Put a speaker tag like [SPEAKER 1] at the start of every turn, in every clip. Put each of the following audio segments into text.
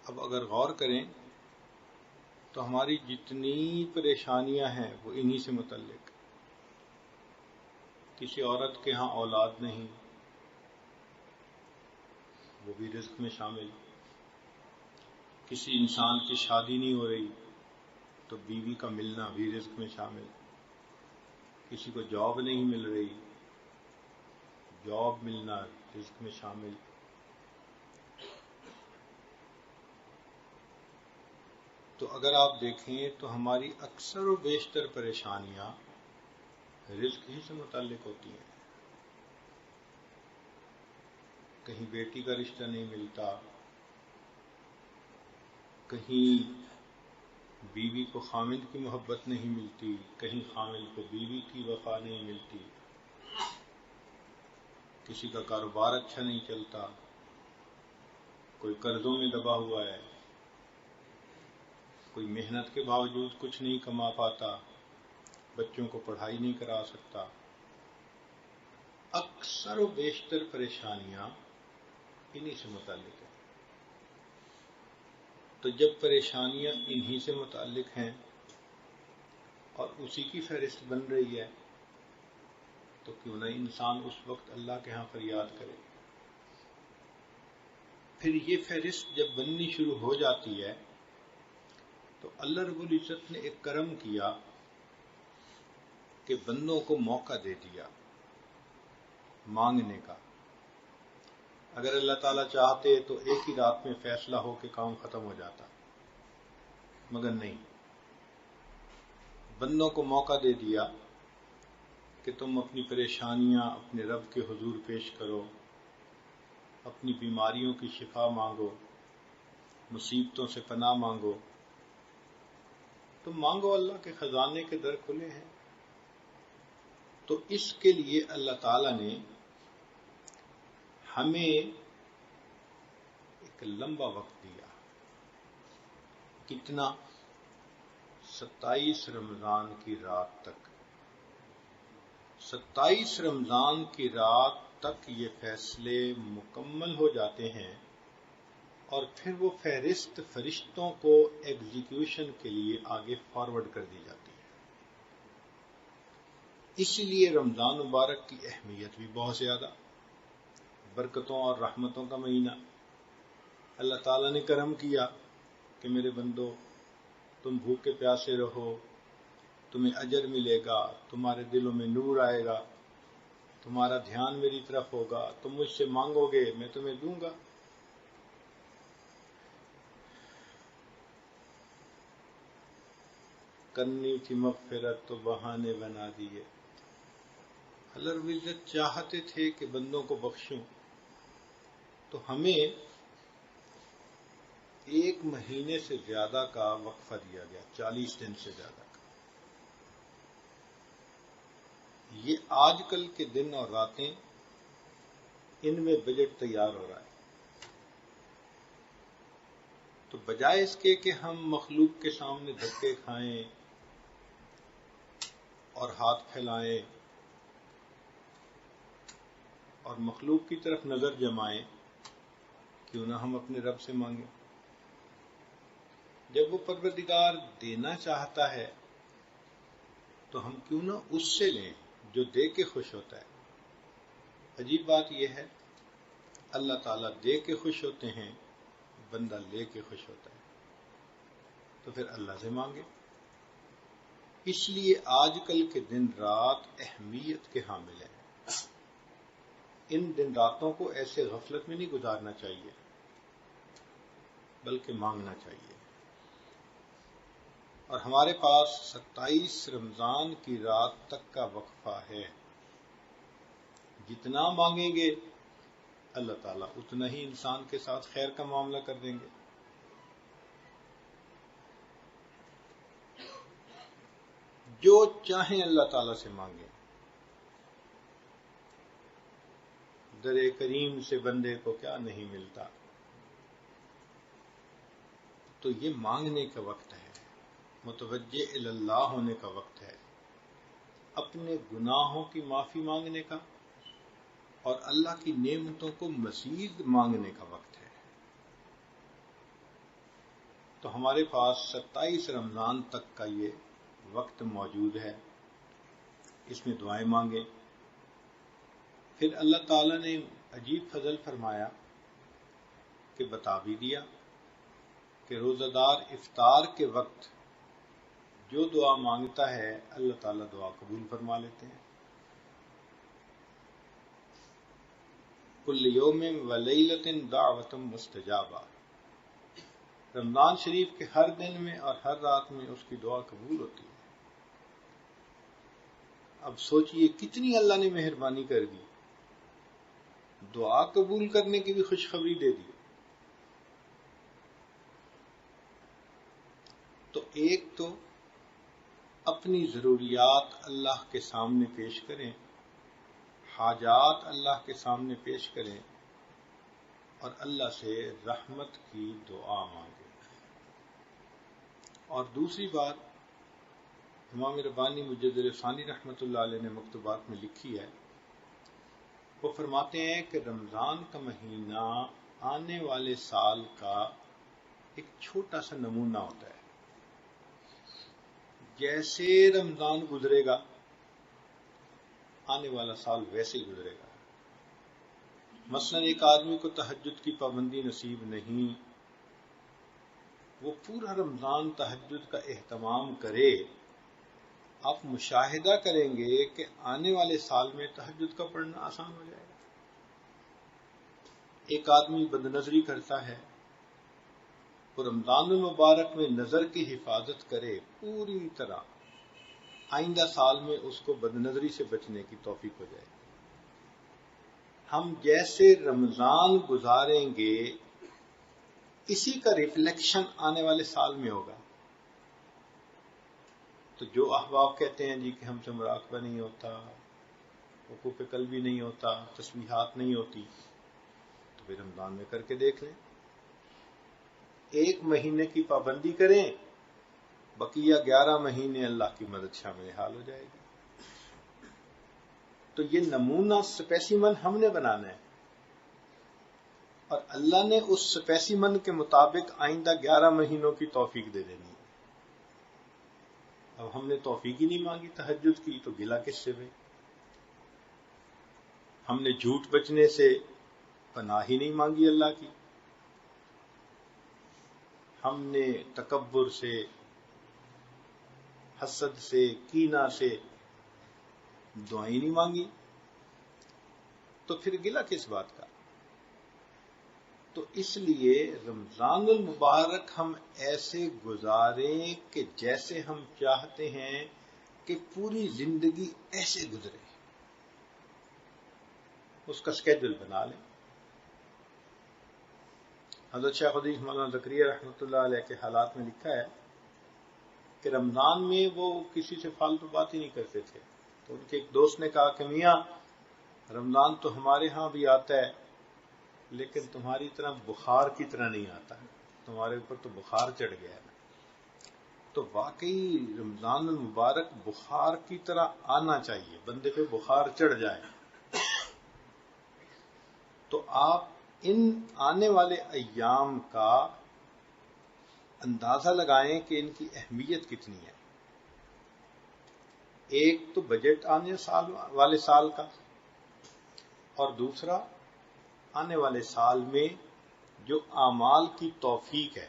[SPEAKER 1] اب اگر غور کریں تو ہماری جتنی پریشانیاں ہیں وہ انہی سے متعلق. کسی عورت کے ہاں اولاد نہیں، وہ بھی رزق میں شامل. کسی انسان کی شادی نہیں ہو رہی تو بیوی کا ملنا بھی رزق میں شامل. کسی کو جاب نہیں مل رہی، جاب ملنا رزق میں شامل. تو اگر آپ دیکھیں تو ہماری اکثر و بیشتر پریشانیاں رزق ہی سے متعلق ہوتی ہیں. کہیں بیٹی کا رشتہ نہیں ملتا، کہیں بیوی کو خامند کی محبت نہیں ملتی، کہیں خامند کو بیوی کی وفا نہیں ملتی، کسی کا کاروبار اچھا نہیں چلتا، کوئی قرضوں میں دبا ہوا ہے، کوئی محنت کے باوجود کچھ نہیں کما پاتا، بچوں کو پڑھائی نہیں کرا سکتا. اکثر و بیشتر پریشانیاں انہی سے متعلق ہیں. تو جب پریشانیاں انہی سے متعلق ہیں اور اسی کی فہرست بن رہی ہے تو کیوں نہ انسان اس وقت اللہ کے ہاں فریاد کرے. پھر یہ فہرست جب بننی شروع ہو جاتی ہے تو اللہ رب العزت نے ایک کرم کیا کہ بندوں کو موقع دے دیا مانگنے کا. اگر اللہ تعالیٰ چاہتے تو ایک ہی رات میں فیصلہ ہو کے کام ختم ہو جاتا، مگر نہیں. بندوں کو موقع دے دیا کہ تم اپنی پریشانیاں اپنے رب کے حضور پیش کرو، اپنی بیماریوں کی شفا مانگو، مصیبتوں سے پناہ مانگو. تم مانگو، اللہ کے خزانے کے در کھلے ہیں. تو اس کے لیے اللہ تعالیٰ نے ہمیں ایک لمبا وقت دیا. کتنا؟ 27 رمضان کی رات تک. 27 رمضان کی رات تک یہ فیصلے مکمل ہو جاتے ہیں اور پھر وہ فہرست فرشتوں کو ایگزیکیوشن کے لیے آگے فارورڈ کر دی جاتی ہے. اسی لیے رمضان مبارک کی اہمیت بھی بہت زیادہ. برکتوں اور رحمتوں کا مہینہ. اللہ تعالیٰ نے کرم کیا کہ میرے بندو تم بھوکے پیاسے رہو، تمہیں اجر ملے گا، تمہارے دلوں میں نور آئے گا، تمہارا دھیان میری طرف ہوگا، تم مجھ سے مانگو گے میں تمہیں دوں گا. کرنی تھی مغفرت تو بہانے بنا دیے. اللہ رب العزت چاہتے تھے کہ بندوں کو بخشوں تو ہمیں 1 مہینے سے زیادہ کا وقفہ دیا گیا، 40 دن سے زیادہ کا. یہ آج کل کے دن اور راتیں ان میں بجٹ تیار ہو رہا ہے. تو بجائے اس کے کہ ہم مخلوق کے سامنے دھکے کھائیں اور ہاتھ پھیلائیں اور مخلوق کی طرف نظر جمائیں، کیوں نہ ہم اپنے رب سے مانگیں. جب وہ پروردگار دینا چاہتا ہے تو ہم کیوں نہ اس سے لیں جو دے کے خوش ہوتا ہے. عجیب بات یہ ہے، اللہ تعالیٰ دے کے خوش ہوتے ہیں، بندہ لے کے خوش ہوتا ہے. تو پھر اللہ سے مانگے. اس لیے آج کل کے دن رات اہمیت کے حامل ہیں. ان دن راتوں کو ایسے غفلت میں نہیں گزارنا چاہیے بلکہ مانگنا چاہیے. اور ہمارے پاس 27 رمضان کی رات تک کا وقفہ ہے. جتنا مانگیں گے اللہ تعالیٰ اتنا ہی انسان کے ساتھ خیر کا معاملہ کر دیں گے. جو چاہیں اللہ تعالیٰ سے مانگیں. در کریم سے بندے کو کیا نہیں ملتا. تو یہ مانگنے کا وقت ہے، متوجہ اللہ ہونے کا وقت ہے، اپنے گناہوں کی معافی مانگنے کا اور اللہ کی نعمتوں کو مزید مانگنے کا وقت ہے. تو ہمارے پاس 27 رمضان تک کا یہ وقت موجود ہے، اس میں دعائیں مانگیں۔ پھر اللہ تعالیٰ نے عجیب فضل فرمایا کہ بتا بھی دیا کہ روزہ دار افطار کے وقت جو دعا مانگتا ہے اللہ تعالیٰ دعا قبول فرما لیتے ہیں۔ کل یوم و لیلۃ دعوۃ مستجابہ، رمضان شریف کے ہر دن میں اور ہر رات میں اس کی دعا قبول ہوتی ہے۔ اب سوچئے کتنی اللہ نے مہربانی کر دی، دعا قبول کرنے کی بھی خوشخبری دے دی۔ تو ایک تو اپنی ضروریات اللہ کے سامنے پیش کریں، حاجات اللہ کے سامنے پیش کریں اور اللہ سے رحمت کی دعا مانگیں۔ اور دوسری بات امام ربانی مجدد ثانی رحمۃ اللہ علیہ نے مکتوبات میں لکھی ہے، وہ فرماتے ہیں کہ رمضان کا مہینہ آنے والے سال کا ایک چھوٹا سا نمونہ ہوتا ہے۔ جیسے رمضان گزرے گا آنے والا سال ویسے ہی گزرے گا۔ مثلا ایک آدمی کو تہجد کی پابندی نصیب نہیں، وہ پورا رمضان تہجد کا اہتمام کرے، آپ مشاہدہ کریں گے کہ آنے والے سال میں تہجد کا پڑھنا آسان ہو جائے گا۔ ایک آدمی بدنظری کرتا ہے، وہ رمضان المبارک میں نظر کی حفاظت کرے پوری طرح، آئندہ سال میں اس کو بدنظری سے بچنے کی توفیق ہو جائے گی۔ ہم جیسے رمضان گزاریں گے اسی کا ریفلیکشن آنے والے سال میں ہوگا۔ تو جو احباب کہتے ہیں جی کہ ہم سے مراقبہ نہیں ہوتا، وقوف قلبی نہیں ہوتا، تسبیحات نہیں ہوتی، تو پھر رمضان میں کر کے دیکھ لیں۔ ایک مہینے کی پابندی کریں، بقیہ 11 مہینے اللہ کی مدد شامل حال ہو جائے گی۔ تو یہ نمونہ سپیسیمن ہم نے بنانا ہے، اور اللہ نے اس سپیسیمن کے مطابق آئندہ 11 مہینوں کی توفیق دے دینی ہے۔ اب ہم نے توفیق ہی نہیں مانگی تہجد کی، تو گلہ کس سے بھائی؟ ہم نے جھوٹ بچنے سے پناہ ہی نہیں مانگی اللہ کی، ہم نے تکبر سے، حسد سے، کینہ سے دعائیں نہیں مانگی، تو پھر گلہ کس بات کا؟ تو اس لیے رمضان المبارک ہم ایسے گزاریں کہ جیسے ہم چاہتے ہیں کہ پوری زندگی ایسے گزرے، اس کا سکیڈول بنا لیں۔ حضرت شیخ حدیث مولانا زکریا رحمۃ اللہ علیہ کے حالات میں لکھا ہے کہ رمضان میں وہ کسی سے فالتو بات ہی نہیں کرتے تھے، تو ان کے ایک دوست نے کہا کہ میاں رمضان تو ہمارے ہاں بھی آتا ہے لیکن تمہاری طرح بخار کی طرح نہیں آتا، تمہارے اوپر تو بخار چڑھ گیا ہے۔ تو واقعی رمضان المبارک بخار کی طرح آنا چاہیے، بندے پہ بخار چڑھ جائے۔ تو آپ ان آنے والے ایام کا اندازہ لگائیں کہ ان کی اہمیت کتنی ہے۔ ایک تو بجٹ آنے والے سال کا، اور دوسرا آنے والے سال میں جو اعمال کی توفیق ہے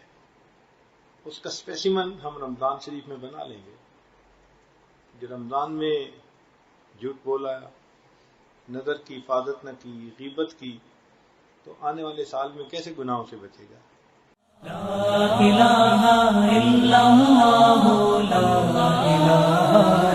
[SPEAKER 1] اس کا اسپیسیمن ہم رمضان شریف میں بنا لیں گے۔ جو رمضان میں جھوٹ بولا، نظر کی حفاظت نہ کی، غیبت کی، تو آنے والے سال میں کیسے گناہوں سے بچے گا؟
[SPEAKER 2] لا الہ الا اللہ، لا الہ